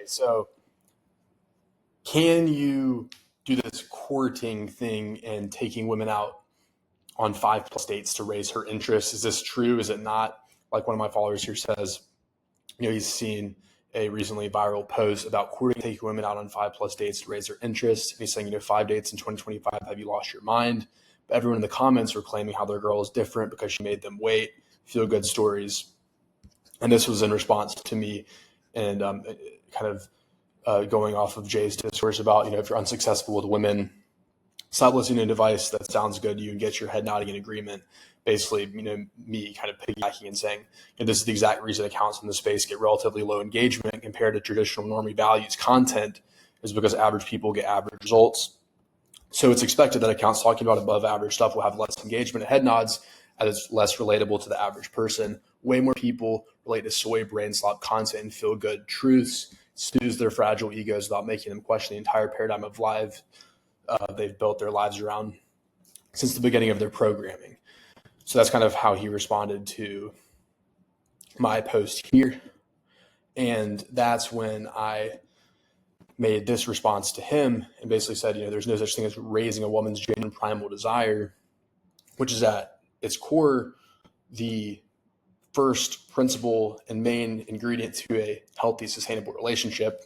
so can you do this courting thing and taking women out on 5+ dates to raise her interest? Is this true? Is it not? Like one of my followers here says, he's seen a recently viral post about courting, taking women out on 5+ dates to raise their interest. And he's saying, 5 dates in 2025, have you lost your mind? But everyone in the comments were claiming how their girl is different because she made them wait, feel good stories. And this was in response to me and going off of Jay's discourse about, if you're unsuccessful with women, stop listening to a device that sounds good to you and get your head nodding in agreement. Basically, me kind of piggybacking and saying, this is the exact reason accounts in the space get relatively low engagement compared to traditional normie values content, is because average people get average results. So it's expected that accounts talking about above average stuff will have less engagement and head nods, as it's less relatable to the average person. Way more people relate to soy brain slop content and feel good truths, snooze their fragile egos without making them question the entire paradigm of life they've built their lives around since the beginning of their programming. So that's kind of how he responded to my post here. And that's when I made this response to him and basically said, there's no such thing as raising a woman's genuine primal desire, which is at its core the first principle and main ingredient to a healthy, sustainable relationship.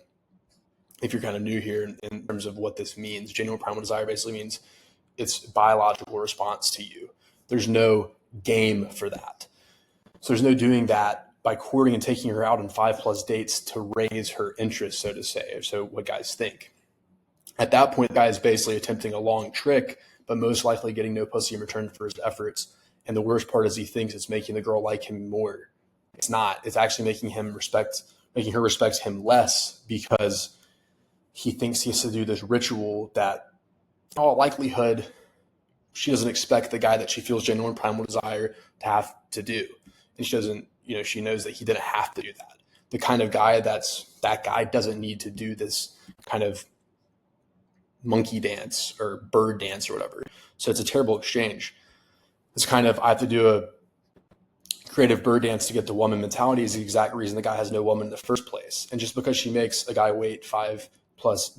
If you're kind of new here in terms of what this means, genuine primal desire basically means it's biological response to you. There's no game for that. So there's no doing that by courting and taking her out on 5+ dates to raise her interest, so to say. So what guys think. At that point, the guy is basically attempting a long trick, but most likely getting no pussy in return for his efforts. And the worst part is he thinks it's making the girl like him more. It's not. It's actually making her respect him less, because he thinks he has to do this ritual that, in all likelihood, she doesn't expect the guy that she feels genuine primal desire to have to do. And she doesn't, she knows that he didn't have to do that. The kind of guy that guy doesn't need to do this kind of monkey dance or bird dance or whatever. So it's a terrible exchange. It's kind of, I have to do a creative bird dance to get the woman mentality is the exact reason the guy has no woman in the first place. And just because she makes a guy wait 5+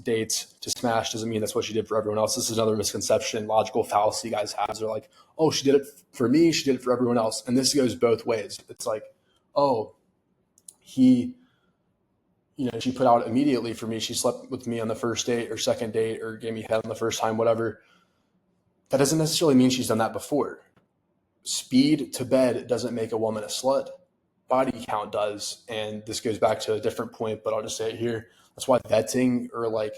dates to smash doesn't mean that's what she did for everyone else. This is another misconception, logical fallacy guys have. They're like, oh, she did it for me, she did it for everyone else. And this goes both ways. It's like, oh, she put out immediately for me. She slept with me on the first date or second date or gave me head on the first time, whatever. That doesn't necessarily mean she's done that before. Speed to bed doesn't make a woman a slut. Body count does. And this goes back to a different point, but I'll just say it here. That's why vetting or like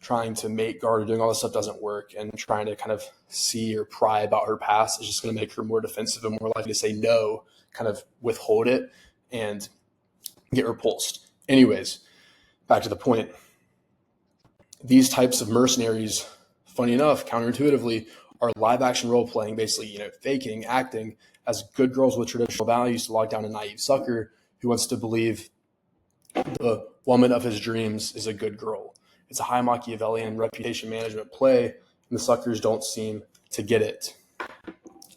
trying to mate guard or doing all this stuff doesn't work, and trying to kind of see or pry about her past is just going to make her more defensive and more likely to say no, kind of withhold it and get repulsed. Anyways, back to the point. These types of mercenaries, funny enough, counterintuitively, are live action role playing, basically, faking, acting as good girls with traditional values to lock down a naive sucker who wants to believe the woman of his dreams is a good girl. It's a high Machiavellian reputation management play, and the suckers don't seem to get it.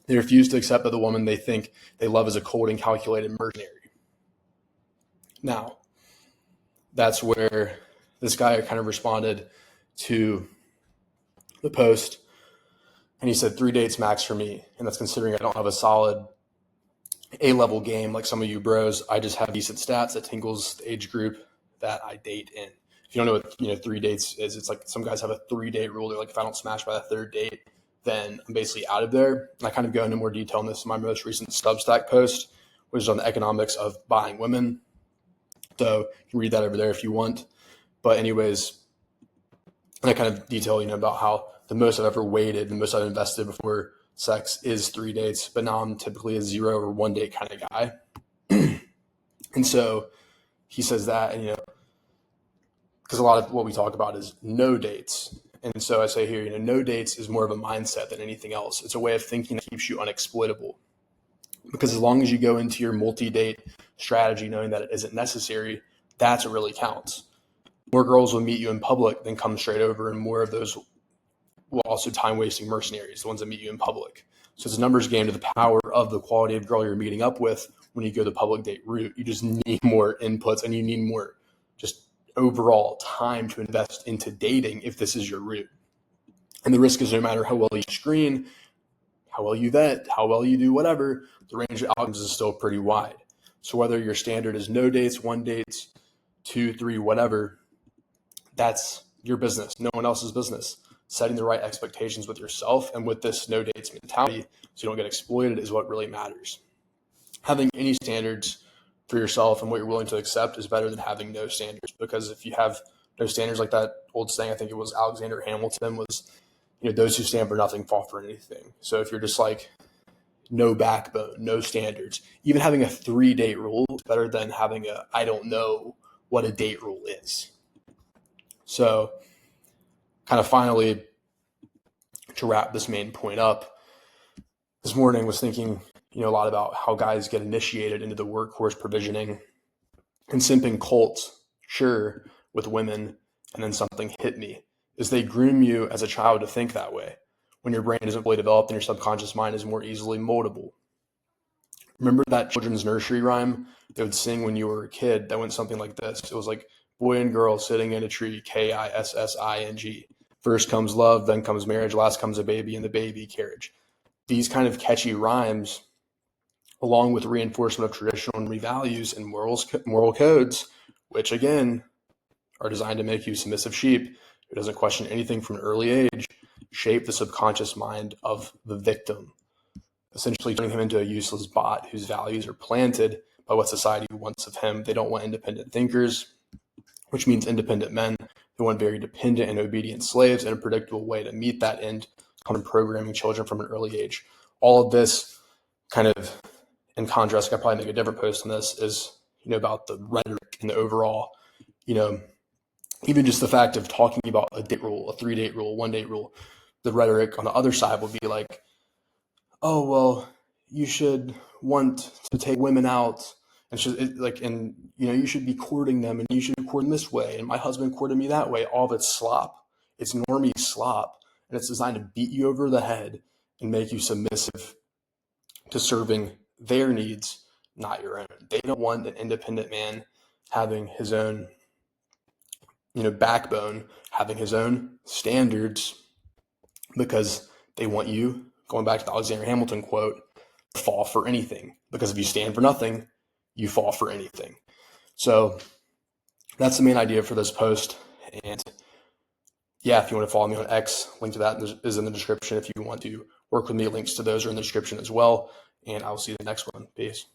They refuse to accept that the woman they think they love is a cold and calculated mercenary. Now, that's where this guy kind of responded to the post, and he said 3 dates max for me, and that's considering I don't have a solid A-level game like some of you bros. I just have decent stats that tingles the age group that I date in. If you don't know what 3 dates is, it's like some guys have a 3-date rule. They're like, if I don't smash by the 3rd date, then I'm basically out of there. And I kind of go into more detail on this in my most recent Substack post, which is on the economics of buying women. So you can read that over there if you want. But anyways, I kind of detail, about how the most I've ever waited, the most I've invested before sex is 3 dates, but now I'm typically a 0 or 1 date kind of guy. And so he says that, and, because a lot of what we talk about is no dates. And so I say here, no dates is more of a mindset than anything else. It's a way of thinking that keeps you unexploitable. Because as long as you go into your multi-date strategy knowing that it isn't necessary, that's what really counts. More girls will meet you in public than come straight over, and more of those will also time-wasting mercenaries, the ones that meet you in public. So it's a numbers game to the power of the quality of girl you're meeting up with when you go the public date route. You just need more inputs, and you need more just overall time to invest into dating if this is your route. And the risk is no matter how well you screen, how well you vet, how well you do whatever, the range of outcomes is still pretty wide. So whether your standard is no dates, one dates, 2, 3, whatever, that's your business, no one else's business. Setting the right expectations with yourself and with this no dates mentality so you don't get exploited is what really matters. Having any standards for yourself and what you're willing to accept is better than having no standards, because if you have no standards, like that old saying, I think it was Alexander Hamilton, was, those who stand for nothing fall for anything. So if you're just like no backbone, no standards, even having a 3-date rule is better than having I don't know what a date rule is. So kind of finally, to wrap this main point up, this morning was thinking, a lot about how guys get initiated into the workforce provisioning and simping cults, sure, with women, and then something hit me, is they groom you as a child to think that way when your brain isn't fully developed and your subconscious mind is more easily moldable. Remember that children's nursery rhyme they would sing when you were a kid that went something like this? It was like, boy and girl sitting in a tree, Kissing. First comes love, then comes marriage, last comes a baby in the baby carriage. These kind of catchy rhymes, along with reinforcement of traditional values and moral codes, which again are designed to make you submissive sheep who doesn't question anything from an early age, shape the subconscious mind of the victim, essentially turning him into a useless bot whose values are planted by what society wants of him. They don't want independent thinkers, which means independent men. They want very dependent and obedient slaves, and a predictable way to meet that end comes from programming children from an early age. All of this kind of, in contrast, I could probably make a different post on this, is, about the rhetoric and the overall, even just the fact of talking about a date rule, a 3-date rule, 1-date rule, the rhetoric on the other side would be like, oh, well, you should want to take women out and you should be courting them and you should court them this way. And my husband courted me that way. All of it's slop. It's normie slop. And it's designed to beat you over the head and make you submissive to serving their needs, not your own. They don't want an independent man having his own, backbone, having his own standards, because they want you, going back to the Alexander Hamilton quote, to fall for anything. Because if you stand for nothing, you fall for anything. So that's the main idea for this post. And yeah, if you want to follow me on X, link to that is in the description. If you want to work with me, links to those are in the description as well. And I'll see you in the next one. Peace.